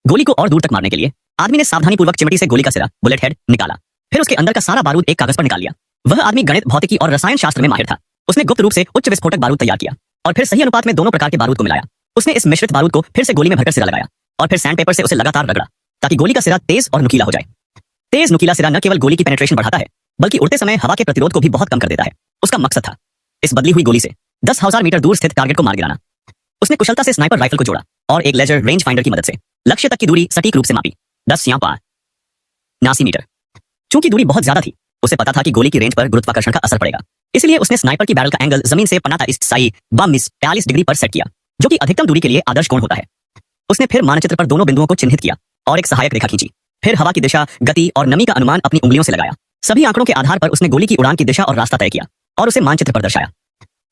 गोली को और दूर तक मारने के लिए आदमी ने सावधानीपूर्वक चिमटी से गोली का सिरा बुलेट हेड निकाला। फिर उसके अंदर का सारा बारूद एक कागज पर निकाल लिया। वह आदमी गणित, भौतिकी और रसायन शास्त्र में माहिर था। उसने गुप्त रूप से उच्च विस्फोटक बारूद तैयार किया और फिर सही अनुपात में दोनों प्रकार के बारूद को मिलाया। उसने इस मिश्रित बारूद को फिर से गोली में भरकर सिरा लगाया और फिर सैंड पेपर से उसे लगातार रगड़ा ताकि गोली का सिरा तेज और नुकीला हो जाए। तेज नुकीला सिरा न केवल गोली की पेनिट्रेशन बढ़ाता है बल्कि उड़ते समय हवा के प्रतिरोध को भी बहुत कम कर देता है। उसका मकसद था इस बदली हुई गोली से 10,000 मीटर दूर स्थित टारगेट को मार गिराना। उसने कुशलता से स्नाइपर राइफल को जोड़ा और एक लेजर रेंज फाइंडर की मदद से लक्ष्य तक की दूरी सटीक रूप से मापी 10 मीटर। चूंकि दूरी बहुत ज्यादा थी, उसे पता था कि गोली की रेंज पर गुरुत्वाकर्षण का असर पड़ेगा। इसलिए उसने स्नाइपर की बैरल का एंगल जमीन से 45 डिग्री पर सेट किया, जो कि अधिकतम दूरी के लिए आदर्श कोण होता है। उसने फिर मानचित्र पर दोनों बिंदुओं को चिन्हित किया और एक सहायक रेखा खींची। फिर हवा की दिशा, गति और नमी का अनुमान अपनी उंगलियों से लगाया। सभी आंकड़ों के आधार पर उसने गोली की उड़ान की दिशा और रास्ता तय किया और उसे मानचित्र पर दर्शाया।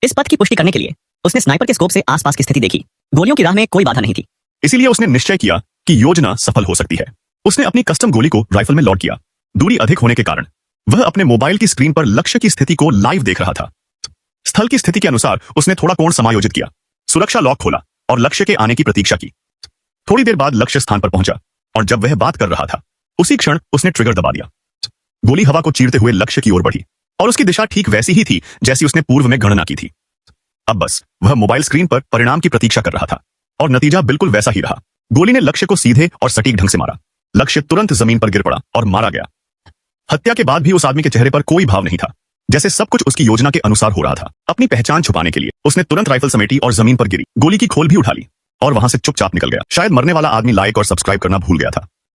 इस पथ की पुष्टि करने के लिए उसने स्नाइपर के स्कोप से आसपास की स्थिति देखी। गोलियों की राह में कोई बाधा नहीं थी। इसीलिए उसने निश्चय किया कि योजना सफल हो सकती है। उसने अपनी कस्टम गोली को राइफल में लोड किया। दूरी अधिक होने के कारण वह अपने मोबाइल की स्क्रीन पर लक्ष्य की स्थिति को लाइव देख रहा था। स्थल की स्थिति के अनुसार उसने थोड़ा कोण समायोजित किया, सुरक्षा लॉक खोला और लक्ष्य के आने की प्रतीक्षा की। थोड़ी देर बाद लक्ष्य स्थान पर पहुंचा और जब वह बात कर रहा था उसी क्षण उसने ट्रिगर दबा दिया। गोली हवा को चीरते हुए लक्ष्य की ओर बढ़ी और उसकी दिशा ठीक वैसी ही थी जैसी उसने पूर्व में गणना की थी। अब बस वह मोबाइल स्क्रीन पर परिणाम की प्रतीक्षा कर रहा था और नतीजा बिल्कुल वैसा ही रहा। गोली ने लक्ष्य को सीधे और सटीक ढंग से मारा। लक्ष्य तुरंत जमीन पर गिर पड़ा और मारा गया। हत्या के बाद भी उस आदमी के चेहरे पर कोई भाव नहीं था, जैसे सब कुछ उसकी योजना के अनुसार हो रहा था। अपनी पहचान छुपाने के लिए उसने तुरंत राइफल समेटी और जमीन पर गिरी, गोली की खोल भी उठा ली और वहां से चुपचाप निकल गया। शायद मरने वाला आदमी लाइक और सब्सक्राइब करना भूल गया था।